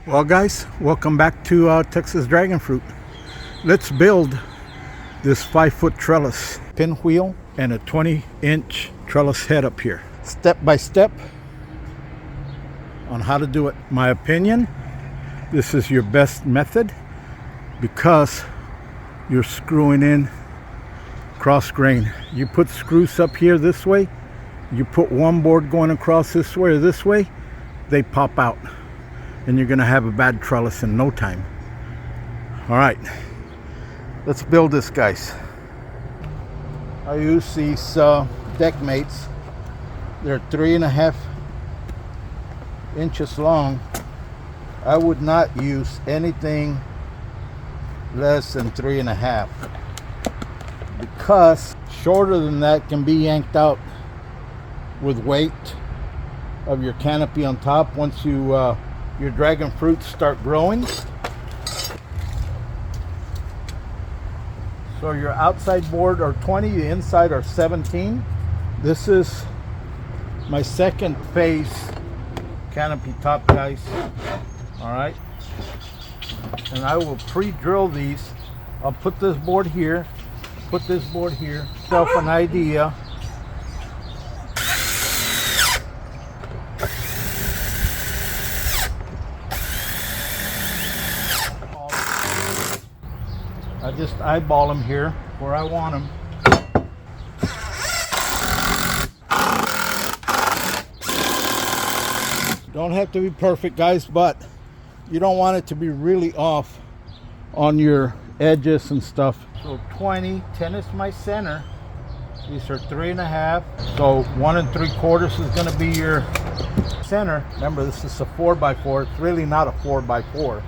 Well guys, welcome back to Texas Dragon Fruit. Let's build this 5-foot trellis pinwheel and a 20-inch trellis head up here. Step by step on how to do it. My opinion, this is your best method because you're screwing in cross grain. You put screws up here this way, you put one board going across this way or this way, they pop out. And you're gonna have a bad trellis in no time. All right, let's build this, guys. I use these Deckmates. They're 3.5 inches long. I would not use anything less than 3.5 because shorter than that can be yanked out with weight of your canopy on top once you your dragon fruits start growing. So your outside board are 20, the inside are 17. This is my second phase canopy top, guys. All right, and I will pre-drill these. I'll put this board here, put this board here, self an idea. I just eyeball them here where I want them. Don't have to be perfect, guys, but you don't want it to be really off on your edges and stuff. So 20, 10 is my center. These are 3.5. So 1 3/4 is going to be your center. Remember, this is a 4x4. It's really not a 4x4.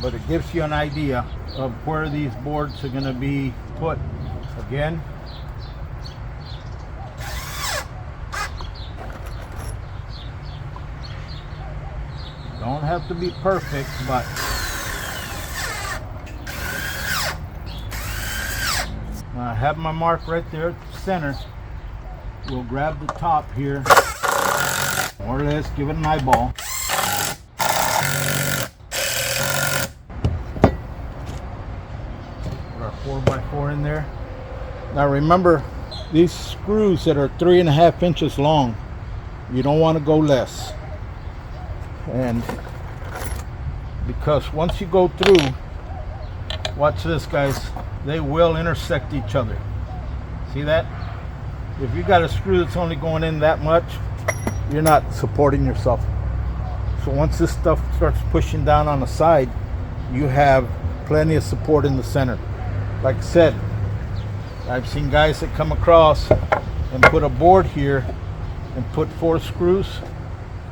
But it gives you an idea of where these boards are going to be put. Again, don't have to be perfect, but I have my mark right there at the center. We'll grab the top here, more or less, give it an eyeball. Our 4x4 in there. Now remember, these screws that are 3.5 inches long, you don't want to go less. And because once you go through, watch this, guys, they will intersect each other. See that? If you got a screw that's only going in that much, you're not supporting yourself. So once this stuff starts pushing down on the side, you have plenty of support in the center. Like I said, I've seen guys that come across and put a board here and put 4 screws.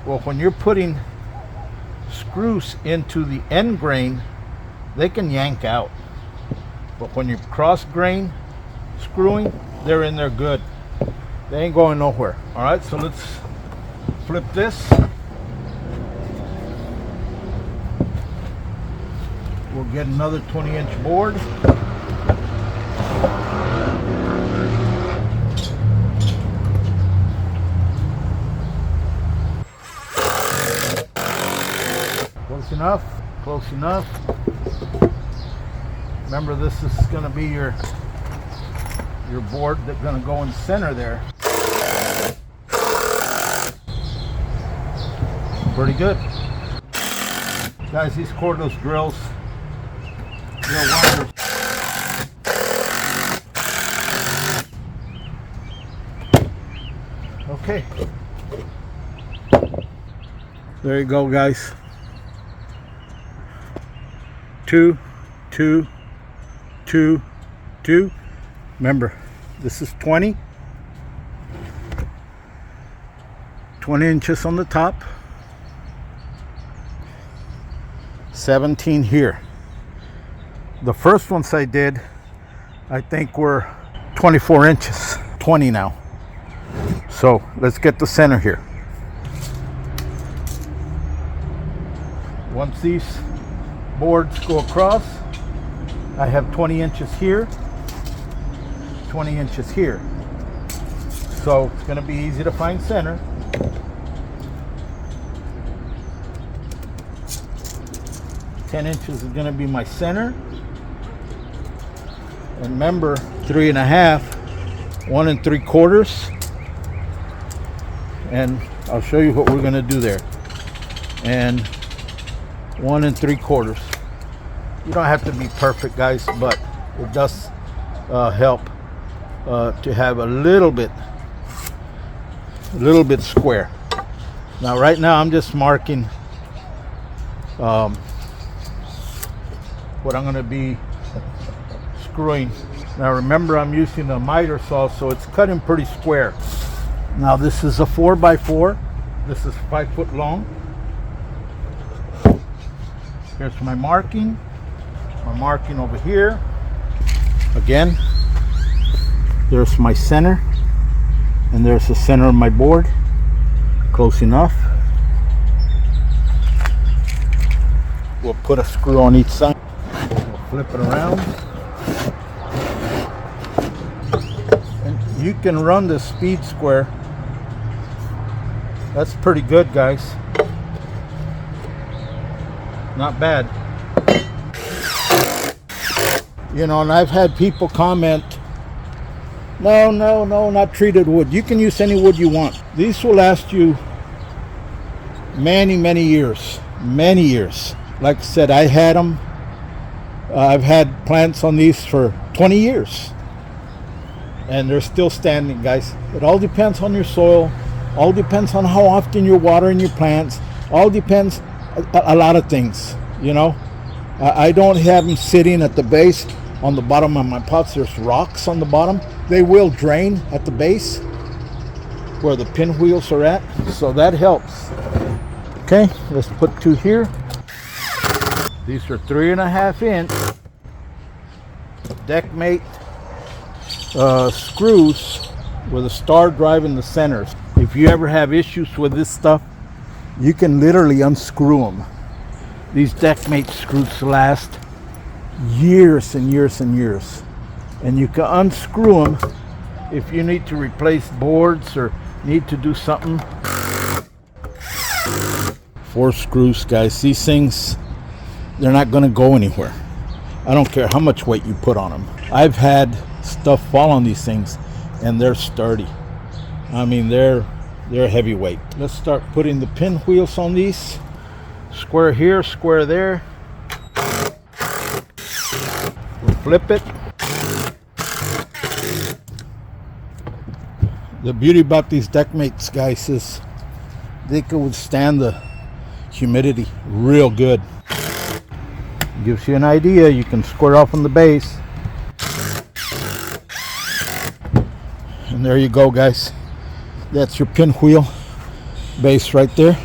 Well, when you're putting screws into the end grain, they can yank out. But when you cross grain screwing, they're in there good. They ain't going nowhere. All right, so let's flip this. We'll get another 20-inch board. Close enough, close enough. Remember, this is going to be your board that's going to go in the center there. Pretty good. Guys, these cordless drills, real wonders. Okay. There you go, guys. 2, 2, 2, 2. Remember, this is 20 inches on the top, 17 here. The first ones I did, I think, were 24 inches, 20 now. So let's get the center here. Once these boards go across, I have 20 inches here, 20 inches here. So it's going to be easy to find center. 10 inches is going to be my center. And remember, 3.5, 1 3/4. And I'll show you what we're going to do there. And 1 3/4. You don't have to be perfect, guys, but it does help to have a little bit square. Now right now I'm just marking what I'm going to be screwing. Now remember, I'm using a miter saw, so it's cutting pretty square. Now this is a 4x4. This is 5 foot long. Here's my marking. My marking over here. Again, there's my center, and there's the center of my board. Close enough. We'll put a screw on each side. We'll flip it around. And you can run the speed square. That's pretty good, guys. Not bad. You know, and I've had people comment, no, not treated wood. You can use any wood you want. These will last you many years. Many years. Like I said, I had them. I've had plants on these for 20 years. And they're still standing, guys. It all depends on your soil. All depends on how often you're watering your plants. All depends a lot of things, you know. I don't have them sitting at the base. On the bottom of my pots, there's rocks on the bottom. They will drain at the base where the pinwheels are at, so that helps. Okay, let's put 2 here. These are 3.5 inch Deckmate screws with a star drive in the centers. If you ever have issues with this stuff, you can literally unscrew them. These Deckmate screws last years and years and years, and you can unscrew them if you need to replace boards or need to do something. 4 screws, guys. These things, they're not going to go anywhere. I don't care how much weight you put on them. I've had stuff fall on these things and they're sturdy. I mean, they're heavyweight. Let's start putting the pinwheels on these. Square here, square there. We'll flip it. The beauty about these Deckmates, guys, is they can withstand the humidity real good. Gives you an idea. You can square off on the base. And there you go, guys. That's your pinwheel base right there.